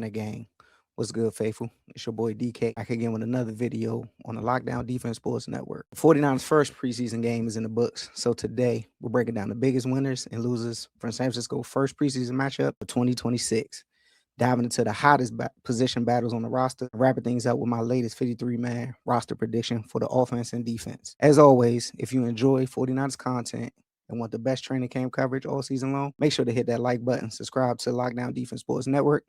49er gang. What's good, faithful? It's your boy DK back again with another video on the Lockdown Defense Sports Network. The 49ers' first preseason game is in the books. So today, we're breaking down the biggest winners and losers from San Francisco's first preseason matchup for 2026. Diving into the hottest position battles on the roster, and wrapping things up with my latest 53-man roster prediction for the offense and defense. As always, if you enjoy 49ers content and want the best training camp coverage all season long, make sure to hit that like button, subscribe to Lockdown Defense Sports Network,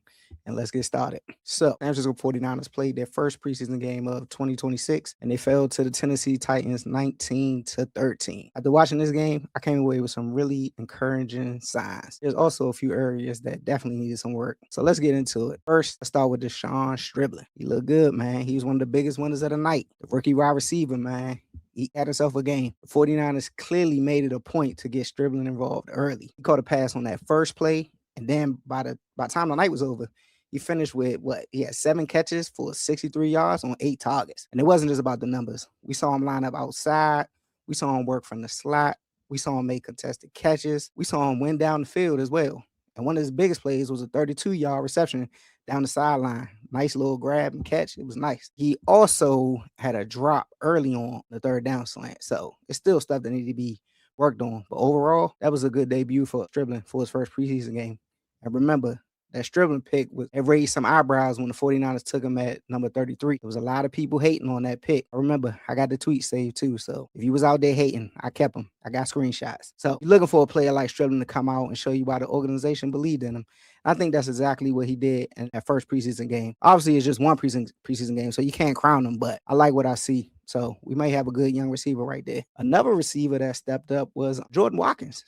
and let's get started. So, San Francisco 49ers played their first preseason game of 2026, and they fell to the Tennessee Titans 19-13. After watching this game, I came away with some really encouraging signs. There's also a few areas that definitely needed some work. So let's get into it. First, let's start with Deshaun Striblin. He looked good, man. He was one of the biggest winners of the night. The rookie wide receiver, man. He had himself a game. The 49ers clearly made it a point to get Striblin involved early. He caught a pass on that first play, and then by the time the night was over, he finished with he had 7 catches for 63 yards on 8 targets. And it wasn't just about the numbers. We saw him line up outside. We saw him work from the slot. We saw him make contested catches. We saw him win down the field as well. And one of his biggest plays was a 32-yard reception down the sideline. Nice little grab and catch. It was nice. He also had a drop early on the third down slant. So it's still stuff that needed to be worked on. But overall, that was a good debut for Striblin for his first preseason game. And remember, that Striblin pick it raised some eyebrows when the 49ers took him at number 33. There was a lot of people hating on that pick. I remember, I got the tweet saved too. So if you was out there hating, I kept him. I got screenshots. So you're looking for a player like Striblin to come out and show you why the organization believed in him. I think that's exactly what he did in that first preseason game. Obviously, it's just one preseason game, so you can't crown him, but I like what I see. So we may have a good young receiver right there. Another receiver that stepped up was Jordan Watkins.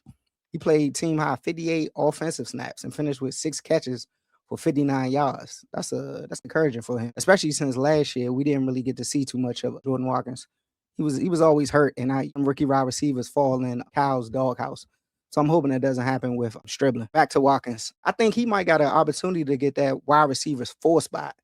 He played team high 58 offensive snaps and finished with 6 catches for 59 yards. That's encouraging for him, especially since last year we didn't really get to see too much of Jordan Watkins. He was always hurt, and rookie wide receivers fall in Kyle's doghouse. So I'm hoping that doesn't happen with Striblin. Back to Watkins. I think he might got an opportunity to get that wide receiver's 4 spot,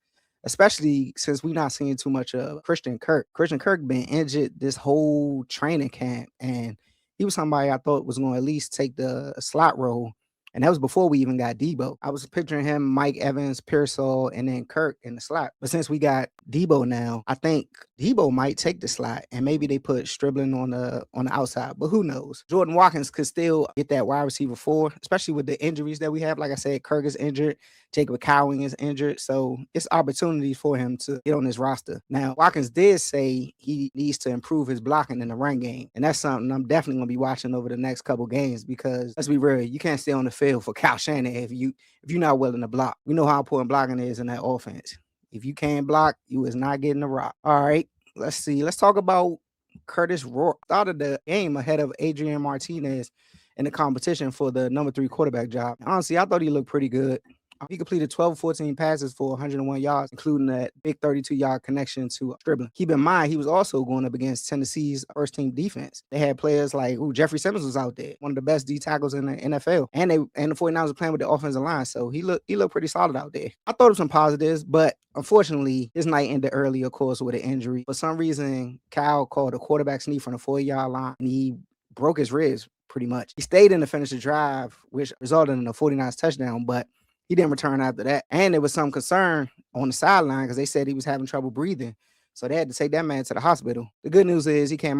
especially since we're not seeing too much of Christian Kirk. Christian Kirk been injured this whole training camp, and he was somebody I thought was going to at least take the slot role. And that was before we even got Debo. I was picturing him, Mike Evans, Pearsall, and then Kirk in the slot. But since we got Debo now, I think Debo might take the slot, and maybe they put Striblin on the outside. But who knows? Jordan Watkins could still get that wide receiver 4, especially with the injuries that we have. Like I said, Kirk is injured. Jacob Cowing is injured. So it's opportunities for him to get on this roster. Now, Watkins did say he needs to improve his blocking in the run game. And that's something I'm definitely going to be watching over the next couple games, because let's be real, you can't stay on the field for Kyle Shanahan if you're not willing to block. We know how important blocking is in that offense. If you can't block, you is not getting the rock. All right, let's see. Let's talk about Curtis Rourke. Started the game ahead of Adrian Martinez in the competition for the number 3 quarterback job. Honestly, I thought he looked pretty good. He completed 12 14 passes for 101 yards, including that big 32-yard connection to Striblin. Keep in mind, he was also going up against Tennessee's first-team defense. They had players like Jeffrey Simmons was out there, one of the best D tackles in the NFL. And the 49ers were playing with the offensive line, so he looked pretty solid out there. I thought of some positives, but unfortunately, his night ended early, of course, with an injury. For some reason, Kyle called a quarterback sneak from the 4-yard line, and he broke his ribs pretty much. He stayed in to finish the drive, which resulted in a 49ers touchdown, but he didn't return after that. And there was some concern on the sideline because they said he was having trouble breathing. So they had to take that man to the hospital. The good news is he came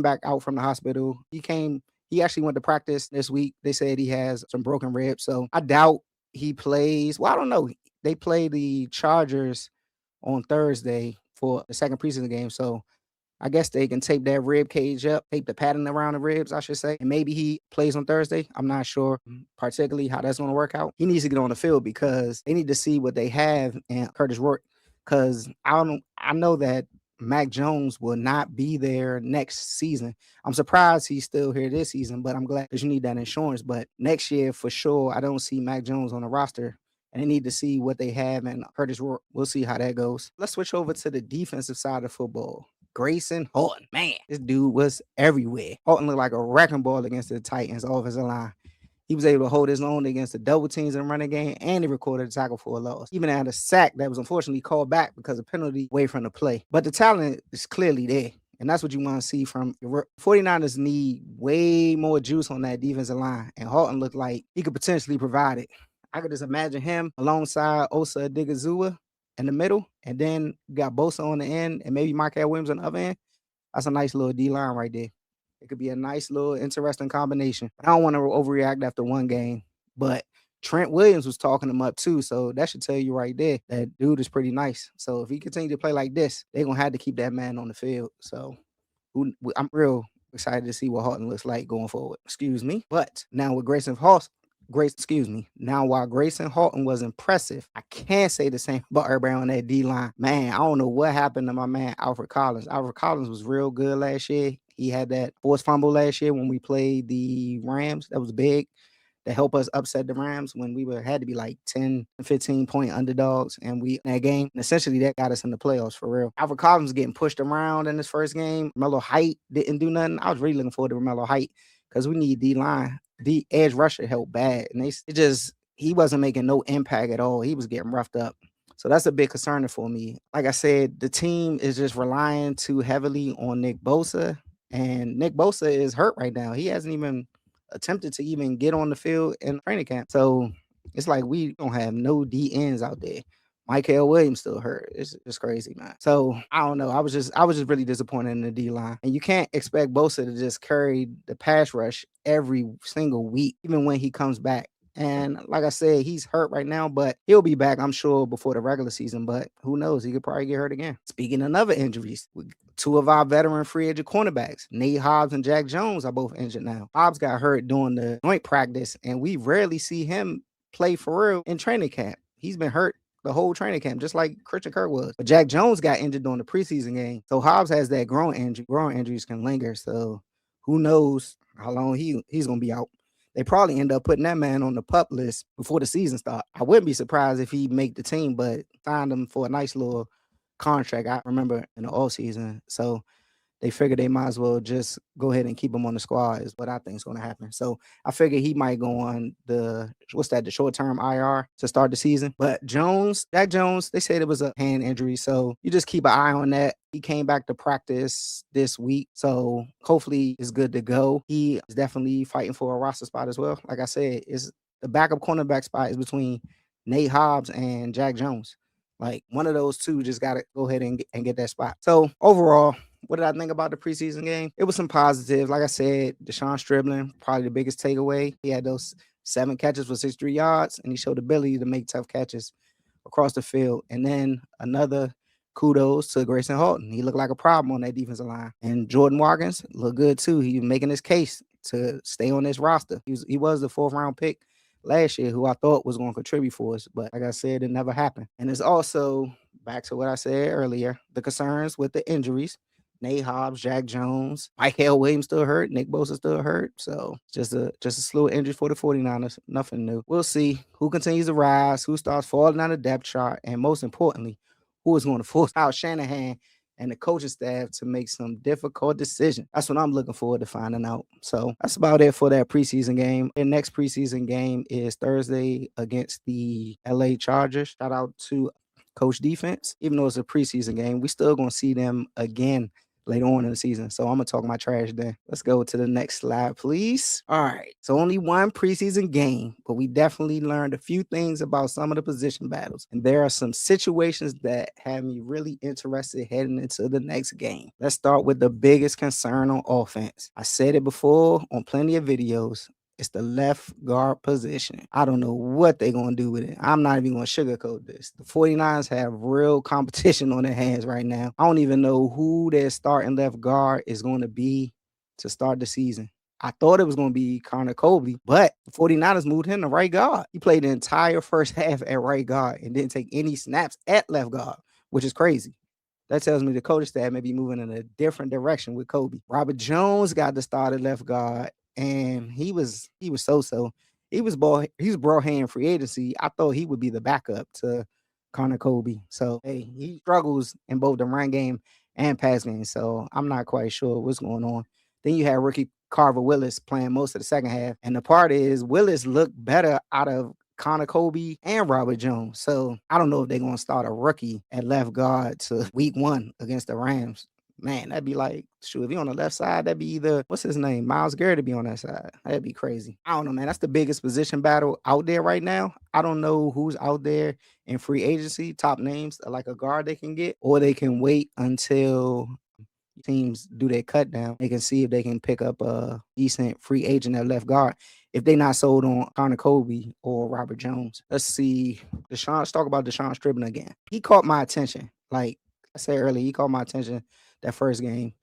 back out from the hospital. He actually went to practice this week. They said he has some broken ribs. So I doubt he plays. Well, I don't know. They play the Chargers on Thursday for the second preseason game. So I guess they can tape that rib cage up, tape the padding around the ribs, I should say. And maybe he plays on Thursday. I'm not sure particularly how that's going to work out. He needs to get on the field because they need to see what they have in Curtis Rourke. Because I know that Mac Jones will not be there next season. I'm surprised he's still here this season, but I'm glad because you need that insurance. But next year, for sure, I don't see Mac Jones on the roster. And they need to see what they have in Curtis Rourke. We'll see how that goes. Let's switch over to the defensive side of football. Grayson Horton, man, this dude was everywhere. Horton looked like a wrecking ball against the Titans offensive line. He was able to hold his own against the double teams in the running game, and he recorded a tackle for a loss. Even had a sack that was unfortunately called back because of penalty away from the play. But the talent is clearly there, and that's what you want to see from your 49ers. Need way more juice on that defensive line, and Horton looked like he could potentially provide it. I could just imagine him alongside Osa Odigizua in the middle, and then you got Bosa on the end, and maybe Michael Williams on the other end. That's a nice little D line right there. It could be a nice little interesting combination. I don't want to overreact after one game, but Trent Williams was talking him up too. So that should tell you right there that dude is pretty nice. So if he continue to play like this, they're gonna have to keep that man on the field. So I'm real excited to see what Horton looks like going forward. Excuse me. But now with Now, while Grayson Horton was impressive, I can't say the same about everybody on that D line. Man, I don't know what happened to my man Alfred Collins. Alfred Collins was real good last year. He had that forced fumble last year when we played the Rams. That was big to help us upset the Rams when we had to be like 10, 15-point underdogs, and we in that game. And essentially, that got us in the playoffs for real. Alfred Collins was getting pushed around in this first game. Romello Height didn't do nothing. I was really looking forward to Romello Height because we need D-line, the edge rusher help bad. And he wasn't making no impact at all. He was getting roughed up. So that's a big concern for me. Like I said, the team is just relying too heavily on Nick Bosa, and Nick Bosa is hurt right now. He hasn't even attempted to even get on the field in training camp. So it's like we don't have no D ends out there. Michael Williams still hurt. It's just crazy, man. So I don't know. I was just really disappointed in the D line. And you can't expect Bosa to just carry the pass rush every single week, even when he comes back. And like I said, he's hurt right now, but he'll be back, I'm sure, before the regular season. But who knows? He could probably get hurt again. Speaking of other injuries, two of our veteran free agent cornerbacks, Nate Hobbs and Jack Jones, are both injured now. Hobbs got hurt during the joint practice, and we rarely see him play for real in training camp. He's been hurt the whole training camp, just like Christian Kirk was. But Jack Jones got injured during the preseason game. So Hobbs has that groin injury. Groin injuries can linger. So who knows how long he's going to be out. They probably end up putting that man on the PUP list before the season starts. I wouldn't be surprised if he make the team, but signed him for a nice little contract. I remember in the offseason. So they figured they might as well just go ahead and keep him on the squad is what I think is going to happen. So I figure he might go on the short-term IR to start the season. But Jack Jones, they said it was a hand injury. So you just keep an eye on that. He came back to practice this week. So hopefully it's good to go. He is definitely fighting for a roster spot as well. Like I said, the backup cornerback spot is between Nate Hobbs and Jack Jones. Like one of those two just got to go ahead and get that spot. So overall, what did I think about the preseason game? It was some positives. Like I said, Deshaun Stribling, probably the biggest takeaway. He had those 7 catches for 63 yards, and he showed the ability to make tough catches across the field. And then another kudos to Grayson Horton. He looked like a problem on that defensive line. And Jordan Watkins looked good too. He was making his case to stay on this roster. He was the 4th-round pick last year, who I thought was going to contribute for us. But like I said, it never happened. And it's also, back to what I said earlier, the concerns with the injuries. Nate Hobbs, Jack Jones, Michael Williams still hurt, Nick Bosa still hurt. So just a slew of injuries for the 49ers. Nothing new. We'll see who continues to rise, who starts falling down the depth chart, and most importantly, who is going to force out Shanahan and the coaching staff to make some difficult decisions. That's what I'm looking forward to finding out. So that's about it for that preseason game. The next preseason game is Thursday against the LA Chargers. Shout out to Coach Defense. Even though it's a preseason game, we still going to see them again later on in the season. So I'm going to talk my trash then. Let's go to the next slide, please. All right. So only one preseason game, but we definitely learned a few things about some of the position battles. And there are some situations that have me really interested heading into the next game. Let's start with the biggest concern on offense. I said it before on plenty of videos. It's the left guard position. I don't know what they're going to do with it. I'm not even going to sugarcoat this. The 49ers have real competition on their hands right now. I don't even know who their starting left guard is going to be to start the season. I thought it was going to be Connor Colby, but the 49ers moved him to right guard. He played the entire first half at right guard and didn't take any snaps at left guard, which is crazy. That tells me the coaching staff may be moving in a different direction with Kobe. Robert Jones got the start at left guard, and he was so-so. He was brought here in free agency. I thought he would be the backup to Connor Colby. So, hey, he struggles in both the run game and pass game. So I'm not quite sure what's going on. Then you have Ricky Carver Willis playing most of the second half. And the part is Willis looked better out of Connor Colby and Robert Jones. So I don't know if they're going to start a rookie at left guard to week 1 against the Rams. Man, that'd be like, shoot, if he on the left side, that'd be either, what's his name? Miles Garrett to be on that side. That'd be crazy. I don't know, man. That's the biggest position battle out there right now. I don't know who's out there in free agency, top names, like a guard they can get, or they can wait until teams do their cut down. They can see if they can pick up a decent free agent at left guard if they not sold on Connor Kobe or Robert Jones. Let's see. Let's talk about Deshaun Stribbling again. He caught my attention. Like I said earlier, he caught my attention that first game.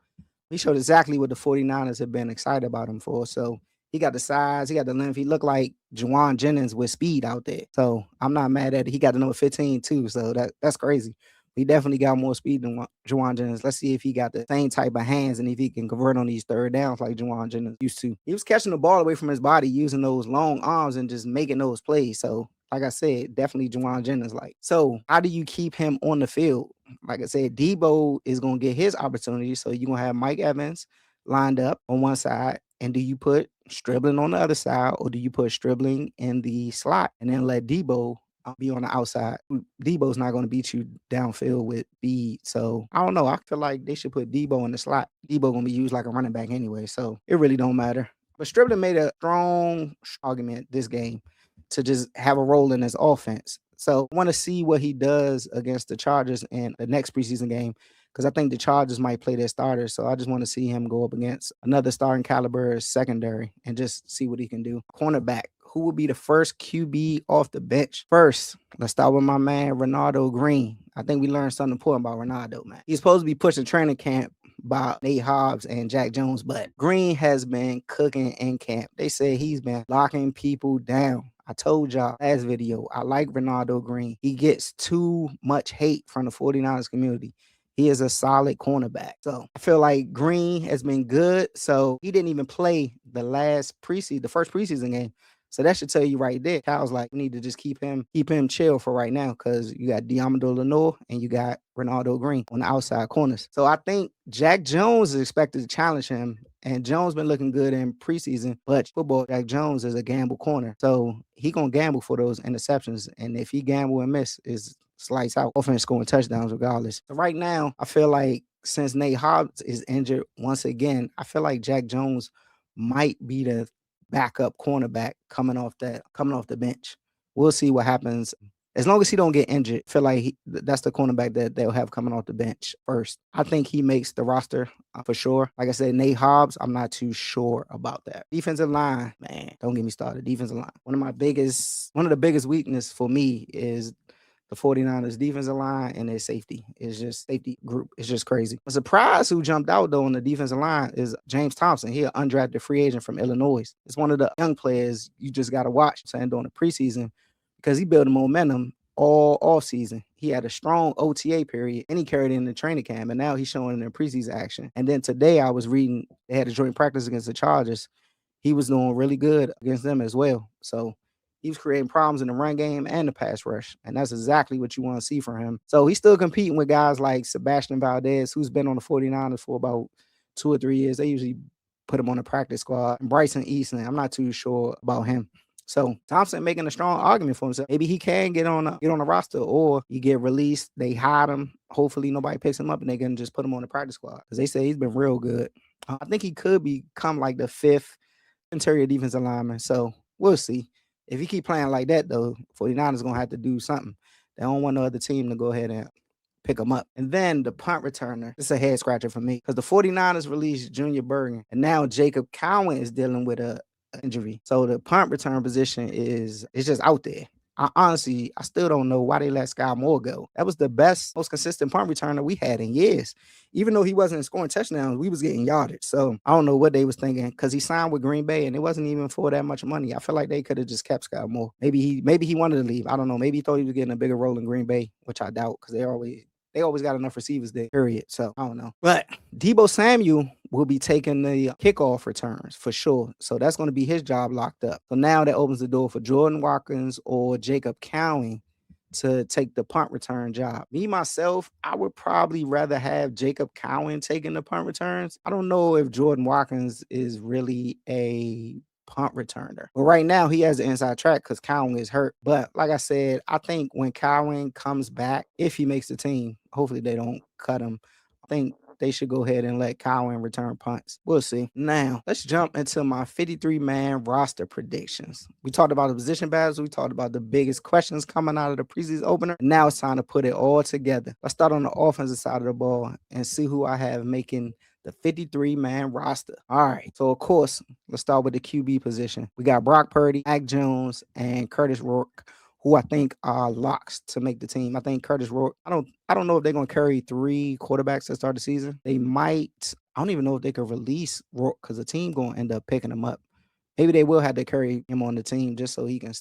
He showed exactly what the 49ers have been excited about him for. So he got the size, he got the length. He looked like Juwan Jennings with speed out there. So I'm not mad at it. He got the number 15 too. So that's crazy. He definitely got more speed than Juwan Jennings. Let's see if he got the same type of hands and if he can convert on these third downs like Juwan Jennings used to. He was catching the ball away from his body using those long arms and just making those plays. So like I said, definitely Juwan Jennings like. So how do you keep him on the field? Like I said, Debo is going to get his opportunity. So you're going to have Mike Evans lined up on one side. And do you put Stribling on the other side, or do you put Stribling in the slot and then let Debo be on the outside? Debo's not going to beat you downfield with speed. So I don't know. I feel like they should put Debo in the slot. Debo going to be used like a running back anyway. So it really don't matter. But Stribling made a strong argument this game to just have a role in his offense. So I want to see what he does against the Chargers in the next preseason game, because I think the Chargers might play their starters. So I just want to see him go up against another starting caliber secondary and just see what he can do. Cornerback, who will be the first QB off the bench? First, let's start with my man, Ronaldo Green. I think we learned something important about Ronaldo, man. He's supposed to be pushing training camp by Nate Hobbs and Jack Jones, but Green has been cooking in camp. They say he's been locking people down. I told y'all last video, I like Ronaldo Green. He gets too much hate from the 49ers community. He is a solid cornerback. So I feel like Green has been good. So he didn't even play the first preseason game. So that should tell you right there. Kyle's like, we need to just keep him chill for right now, because you got Diamando Lenore and you got Ronaldo Green on the outside corners. So I think Jack Jones is expected to challenge him. And Jones been looking good in preseason, but football, Jack Jones is a gamble corner. So he going to gamble for those interceptions. And if he gamble and miss, is slice out. Offense scoring touchdowns regardless. So right now, I feel like since Nate Hobbs is injured once again, I feel like Jack Jones might be the backup cornerback coming off the bench. We'll see what happens. As long as he don't get injured, I feel like that's the cornerback that they'll have coming off the bench first. I think he makes the roster for sure. Like I said, Nate Hobbs, I'm not too sure about that. Defensive line, man, don't get me started. Defensive line. One of the biggest weakness for me is the 49ers defensive line and their safety. It's just safety group. It's just crazy. A surprise who jumped out though on the defensive line is James Thompson. He an undrafted free agent from Illinois. It's one of the young players you just got to watch during the preseason, because he built momentum all off season. He had a strong OTA period and he carried it in the training camp, and now he's showing it in preseason action. And then today I was reading they had a joint practice against the Chargers. He was doing really good against them as well. So he was creating problems in the run game and the pass rush, and that's exactly what you want to see from him. So he's still competing with guys like Sebastian Valdez, who's been on the 49ers for about 2 or 3 years. They usually put him on the practice squad. And Bryson Easton, I'm not too sure about him. So Thompson making a strong argument for himself. Maybe he can get on the roster, or he get released. They hide him. Hopefully nobody picks him up and they can just put him on the practice squad, because they say he's been real good. I think he could become like the 5th interior defensive lineman. So we'll see. If he keep playing like that, though, 49ers going to have to do something. They don't want no other team to go ahead and pick him up. And then the punt returner, it's a head scratcher for me, because the 49ers released Junior Bergen, and now Jacob Cowan is dealing with an injury. So the punt return position is just out there. I still don't know why they let Sky Moore go. That was the best, most consistent punt returner we had in years. Even though he wasn't scoring touchdowns, we was getting yardage. So I don't know what they was thinking, because he signed with Green Bay and it wasn't even for that much money. I feel like they could have just kept Sky Moore. Maybe he wanted to leave. I don't know. Maybe he thought he was getting a bigger role in Green Bay, which I doubt, because they always got enough receivers there, period. So I don't know. But Deebo Samuel will be taking the kickoff returns for sure. So that's going to be his job locked up. So now that opens the door for Jordan Watkins or Jacob Cowan to take the punt return job. Me, myself, I would probably rather have Jacob Cowan taking the punt returns. I don't know if Jordan Watkins is really a punt returner. But right now he has the inside track because Cowan is hurt. But like I said, I think when Cowan comes back, if he makes the team, hopefully they don't cut him. I think they should go ahead and let Cowan return punts. We'll see. Now, let's jump into my 53-man roster predictions. We talked about the position battles. We talked about the biggest questions coming out of the preseason opener. Now it's time to put it all together. Let's start on the offensive side of the ball and see who I have making the 53-man roster. All right. So, of course, let's start with the QB position. We got Brock Purdy, Mac Jones, and Curtis Rourke, who I think are locks to make the team. I think Curtis Rourke, I don't know if they're going to carry 3 quarterbacks to start the season. They might. I don't even know if they could release Rourke because the team going to end up picking him up. Maybe they will have to carry him on the team just so he can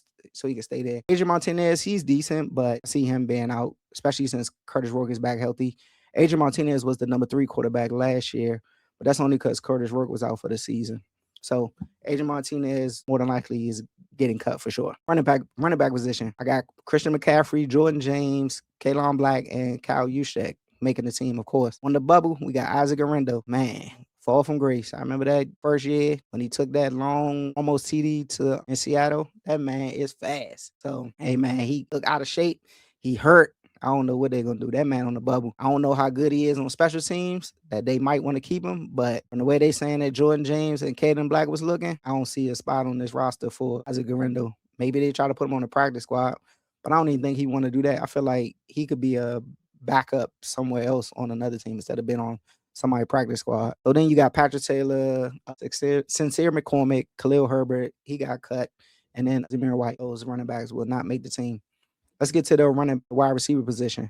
stay there. Adrian Martinez, he's decent, but I see him being out, especially since Curtis Rourke is back healthy. Adrian Martinez was the number 3 quarterback last year, but that's only because Curtis Rourke was out for the season. So Adrian Martinez more than likely is getting cut for sure. Running back position. I got Christian McCaffrey, Jordan James, Kalen Black, and Kyle Juszczyk making the team, of course. On the bubble, we got Isaac Arendo. Man, fall from grace. I remember that first year when he took that long, almost TD in Seattle. That man is fast. So, hey, man, he looked out of shape. He hurt. I don't know what they're going to do. That man on the bubble. I don't know how good he is on special teams, that they might want to keep him. But from the way they saying that Jordan James and Caden Black was looking, I don't see a spot on this roster for Isaac Arendo. Maybe they try to put him on the practice squad, but I don't even think he want to do that. I feel like he could be a backup somewhere else on another team instead of being on somebody practice squad. So then you got Patrick Taylor, Sincere McCormick, Khalil Herbert. He got cut. And then Zamir White. Those running backs will not make the team. Let's get to the wide receiver position.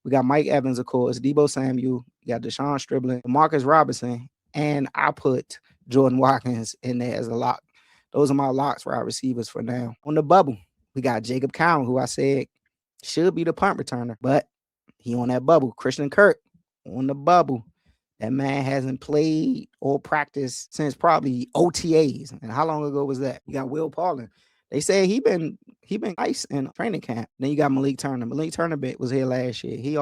We got Mike Evans, of course, Deebo Samuel. You got Deshaun Stribling, Marcus Robinson, and I put Jordan Watkins in there as a lock. Those are my locks for our receivers for now. On the bubble, we got Jacob Cowan, who I said should be the punt returner, but he on that bubble. Christian Kirk on the bubble. That man hasn't played or practiced since probably OTAs. And how long ago was that? You got Will Paulin. They say he been nice in training camp. Then you got Malik Turner. Malik Turner was here last year. He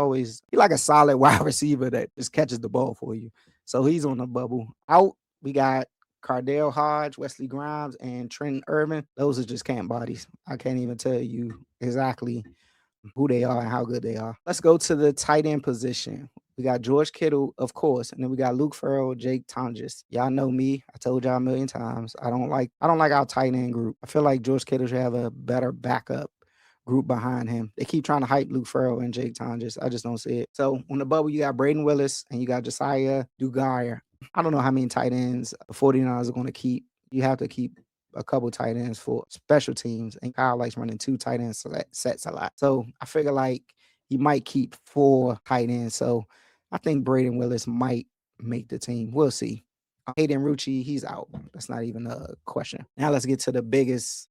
like a solid wide receiver that just catches the ball for you. So he's on the bubble. Out, we got Cardale Hodge, Wesley Grimes, and Trenton Irvin. Those are just camp bodies. I can't even tell you exactly who they are and how good they are. Let's go to the tight end position. We got George Kittle, of course, and then we got Luke Farrell, Jake Tonjes. Y'all know me. I told y'all a million times. I don't like our tight end group. I feel like George Kittle should have a better backup group behind him. They keep trying to hype Luke Farrell and Jake Tonjes. I just don't see it. So on the bubble, you got Braden Willis and you got Josiah Dugire. I don't know how many tight ends the 49ers are going to keep. You have to keep a couple tight ends for special teams, and Kyle likes running 2 tight end sets a lot. So I figure like he might keep 4 tight ends. So I think Braden Willis might make the team. We'll see. Hayden Rucci, he's out. That's not even a question. Now let's get to the biggest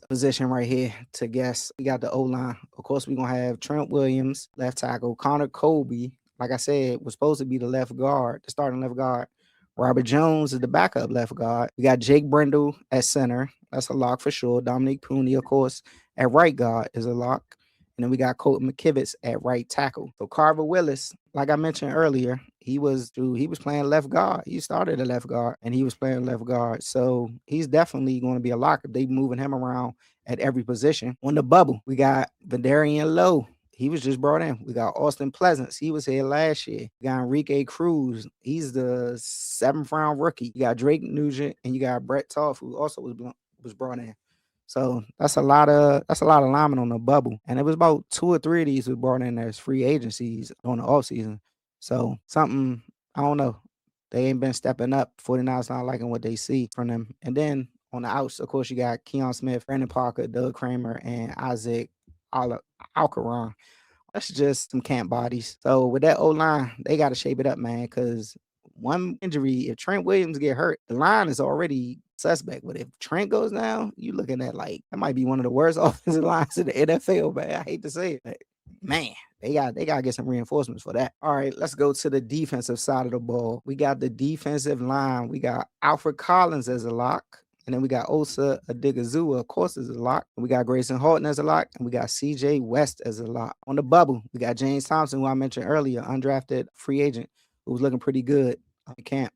position right here to guess. We got the O-line. Of course, we're going to have Trent Williams, left tackle. Connor Colby, like I said, was supposed to be the starting left guard. Robert Jones is the backup left guard. We got Jake Brendel at center. That's a lock for sure. Dominic Pooney, of course, at right guard is a lock. And then we got Colton McKivitz at right tackle. So Carver Willis, like I mentioned earlier, he was playing left guard. He started at left guard and he was playing left guard. So he's definitely going to be a lock if they moving him around at every position. On the bubble, we got Vandarian Lowe. He was just brought in. We got Austin Pleasance. He was here last year. We got Enrique Cruz. He's the 7th round rookie. You got Drake Nugent and you got Brett Toth, who also was brought in. So that's a lot of linemen on the bubble. And it was about 2 or 3 of these who brought in as free agencies on the offseason. So something, I don't know. They ain't been stepping up. 49ers not liking what they see from them. And then on the outs, of course, you got Keon Smith, Brandon Parker, Doug Kramer, and Isaac Alcaron. That's just some camp bodies. So with that O-line, they got to shape it up, man, because one injury, if Trent Williams get hurt, the line is already suspect. But if Trent goes down, you're looking at like, that might be one of the worst offensive lines in the NFL, man. I hate to say it. But man, they got to get some reinforcements for that. All right, let's go to the defensive side of the ball. We got the defensive line. We got Alfred Collins as a lock. And then we got Osa Adigazua, of course, as a lock. And we got Grayson Horton as a lock. And we got CJ West as a lock. On the bubble, we got James Thompson, who I mentioned earlier, undrafted free agent, who was looking pretty good on camp.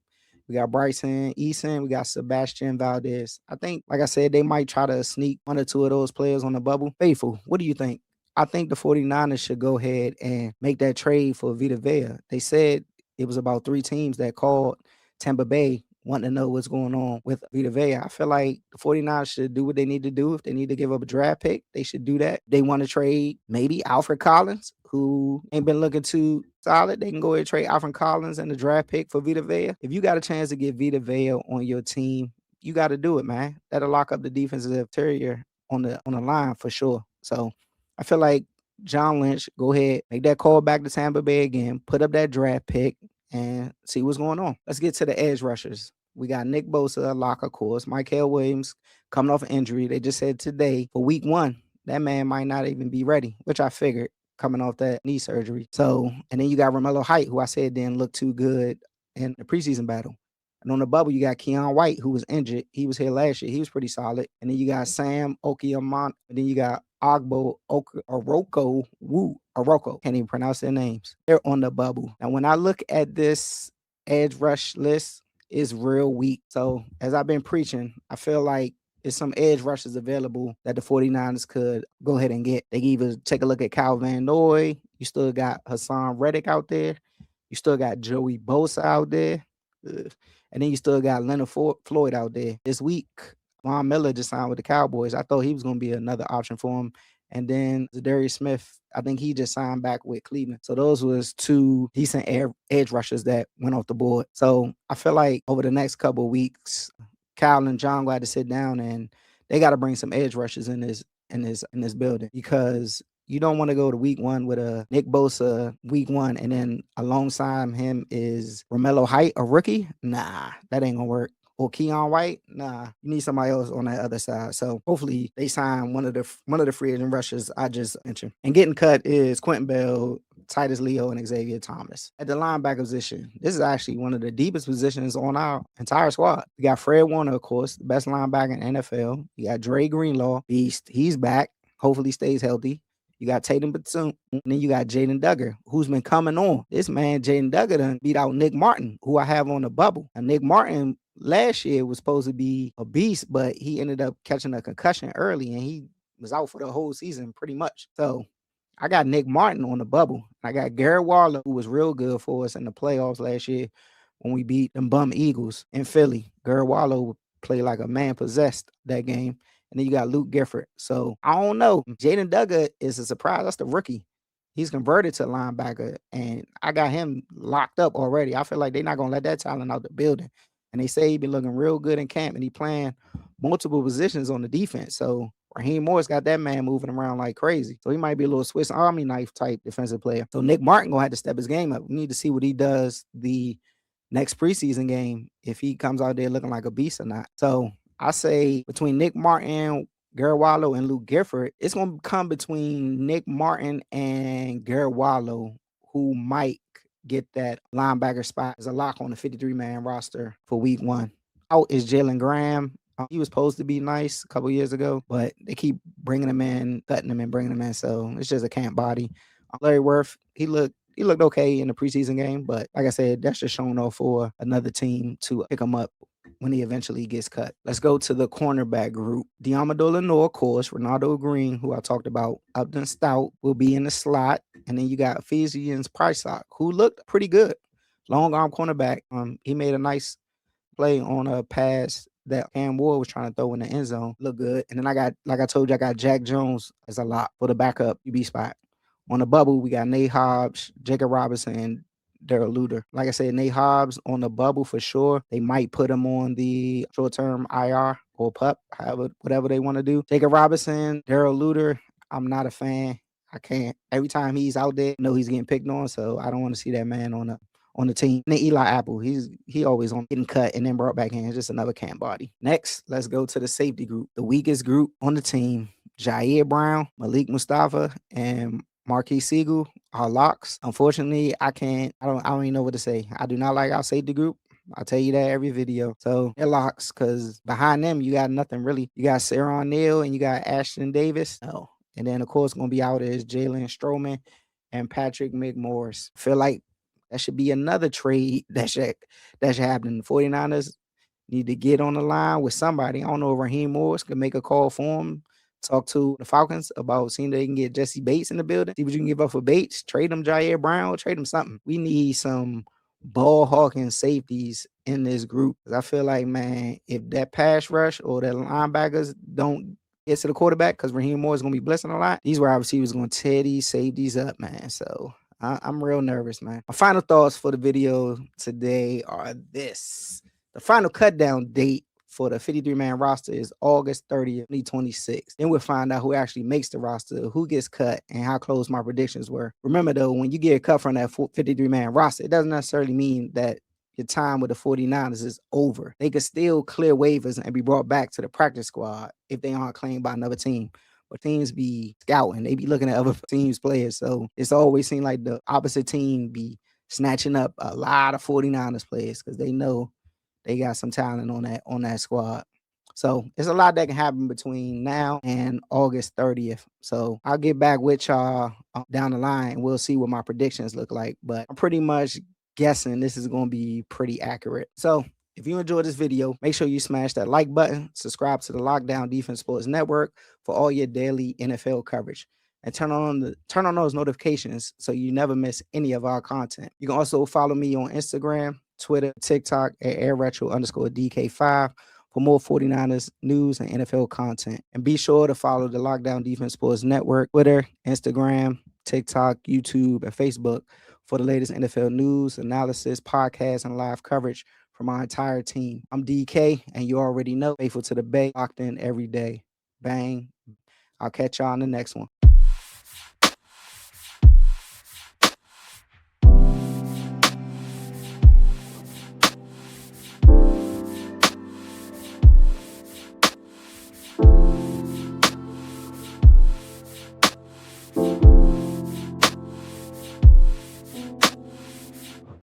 We got Bryson Eason. We got Sebastian Valdez. I think, like I said, they might try to sneak 1 or 2 of those players on the bubble. Faithful, what do you think? I think the 49ers should go ahead and make that trade for Vita Vea. They said it was about 3 teams that called Tampa Bay wanting to know what's going on with Vita Vea. I feel like the 49ers should do what they need to do. If they need to give up a draft pick, they should do that. They want to trade maybe Alfred Collins, who ain't been looking too solid. They can go ahead and trade Alfred Collins and the draft pick for Vita Vea. If you got a chance to get Vita Vea on your team, you got to do it, man. That'll lock up the defensive interior on the line for sure. So I feel like John Lynch, go ahead, make that call back to Tampa Bay again, put up that draft pick, and see what's going on. Let's get to the edge rushers. We got Nick Bosa, lock, of course. Michael Williams coming off an injury. They just said today for week 1, that man might not even be ready, which I figured coming off that knee surgery. So, and then you got Romello Height, who I said didn't look too good in the preseason battle. And on the bubble, you got Keon White, who was injured. He was here last year. He was pretty solid. And then you got Sam Okiamont. And then you got Ogbo Oroko Wu. Oroko. Can't even pronounce their names. They're on the bubble. Now, when I look at this edge rush list, it's real weak. So, as I've been preaching, I feel like there's some edge rushes available that the 49ers could go ahead and get. They can either take a look at Kyle Van Noy. You still got Hassan Reddick out there. You still got Joey Bosa out there. And then you still got Leonard Floyd out there. This week, Von Miller just signed with the Cowboys. I thought he was going to be another option for him. And then Zadarius Smith, I think he just signed back with Cleveland. So those was 2 decent edge rushers that went off the board. So I feel like over the next couple of weeks, Kyle and John got to sit down and they got to bring some edge rushers in this building, because you don't want to go to week 1 with a Nick Bosa week 1, and then alongside him is Romello Height, a rookie. Nah, that ain't gonna work. Or Keon White. Nah, you need somebody else on that other side. So hopefully they sign one of the free agent rushers I just mentioned. And getting cut is Quentin Bell, Titus Leo, and Xavier Thomas. At the linebacker position, this is actually one of the deepest positions on our entire squad. We got Fred Warner, of course, the best linebacker in the NFL. You got Dre Greenlaw, beast. He's back. Hopefully stays healthy. You got Tatum Batoon, and then you got Jaden Duggar, who's been coming on. This man, Jaden Duggar, done beat out Nick Martin, who I have on the bubble. And Nick Martin last year was supposed to be a beast, but he ended up catching a concussion early, and he was out for the whole season pretty much. So I got Nick Martin on the bubble. I got Garrett Waller, who was real good for us in the playoffs last year when we beat them bum Eagles in Philly. Garrett Waller played like a man possessed that game. And then you got Luke Gifford. So I don't know. Jaden Duggar is a surprise. That's the rookie. He's converted to linebacker, and I got him locked up already. I feel like they're not going to let that talent out the building. And they say he's been looking real good in camp, and he playing multiple positions on the defense. So Raheem Morris got that man moving around like crazy. So he might be a little Swiss Army knife type defensive player. So Nick Martin going to have to step his game up. We need to see what he does the next preseason game, if he comes out there looking like a beast or not. So I say between Nick Martin, Garrett Wallow, and Luke Gifford, it's going to come between Nick Martin and Garrett Wallow, who might get that linebacker spot as a lock on the 53-man roster for week 1. Out is Jalen Graham. He was supposed to be nice a couple years ago, but they keep bringing him in, cutting him and bringing him in, so it's just a camp body. Larry Worth, he looked okay in the preseason game, but like I said, that's just showing off for another team to pick him up when he eventually gets cut. Let's go to the cornerback group. Diamador Lenore, of course, Ronaldo Green, who I talked about, Upton Stout will be in the slot. And then you got Ephesians Prysock, who looked pretty good. Long arm cornerback. He made a nice play on a pass that Cam Ward was trying to throw in the end zone. Look good. And then I got, like I told you, I got Jack Jones as a lock for the backup UB spot. On the bubble, we got Nate Hobbs, Jacob Robinson, and Daryl Luter. Like I said, Nate Hobbs on the bubble for sure. They might put him on the short-term IR or PUP, whatever they want to do. Jacob Robinson, Daryl Luter, I'm not a fan. I can't. Every time he's out there, I know he's getting picked on, so I don't want to see that man on the team. And then Eli Apple, he always on getting cut and then brought back in. It's just another camp body. Next, let's go to the safety group. The weakest group on the team, Jair Brown, Malik Mustafa, and Marquis Siegel are locks. Unfortunately, I don't even know what to say. I do not like our safety group. I'll tell you that every video. So they're locks, because behind them, you got nothing really. You got Saron Neal and you got Ashton Davis. Oh. And then, of course, going to be out is Jalen Stroman and Patrick McMorris. Feel like that should be another trade that should happen. The 49ers need to get on the line with somebody. I don't know if Raheem Morris can make a call for him. Talk to the Falcons about seeing they can get Jesse Bates in the building. See what you can give up for Bates. Trade him Jair Brown. Trade him something. We need some ball hawking safeties in this group. I feel like, man, if that pass rush or the linebackers don't get to the quarterback, because Raheem Moore is going to be blitzing a lot, these wide receivers going to tear these safeties up, man. So I'm real nervous, man. My final thoughts for the video today are this. The final cut down date for the 53-man roster is August 30th, 2026. Then we'll find out who actually makes the roster, who gets cut, and how close my predictions were. Remember, though, when you get cut from that 53-man roster, it doesn't necessarily mean that your time with the 49ers is over. They could still clear waivers and be brought back to the practice squad if they aren't claimed by another team. But teams be scouting. They be looking at other teams' players. So it's always seemed like the opposite team be snatching up a lot of 49ers players because they know they got some talent on that squad. So it's a lot that can happen between now and August 30th. So I'll get back with y'all down the line and we'll see what my predictions look like. But I'm pretty much guessing this is going to be pretty accurate. So if you enjoyed this video, make sure you smash that like button, subscribe to the Lockdown Defense Sports Network for all your daily NFL coverage, and turn on those notifications so you never miss any of our content. You can also follow me on Instagram, Twitter, TikTok at airretro_DK5 for more 49ers news and NFL content. And be sure to follow the Lockdown Defense Sports Network, Twitter, Instagram, TikTok, YouTube, and Facebook for the latest NFL news, analysis, podcasts, and live coverage from our entire team. I'm DK, and you already know, faithful to the Bay, locked in every day. Bang. I'll catch y'all on the next one.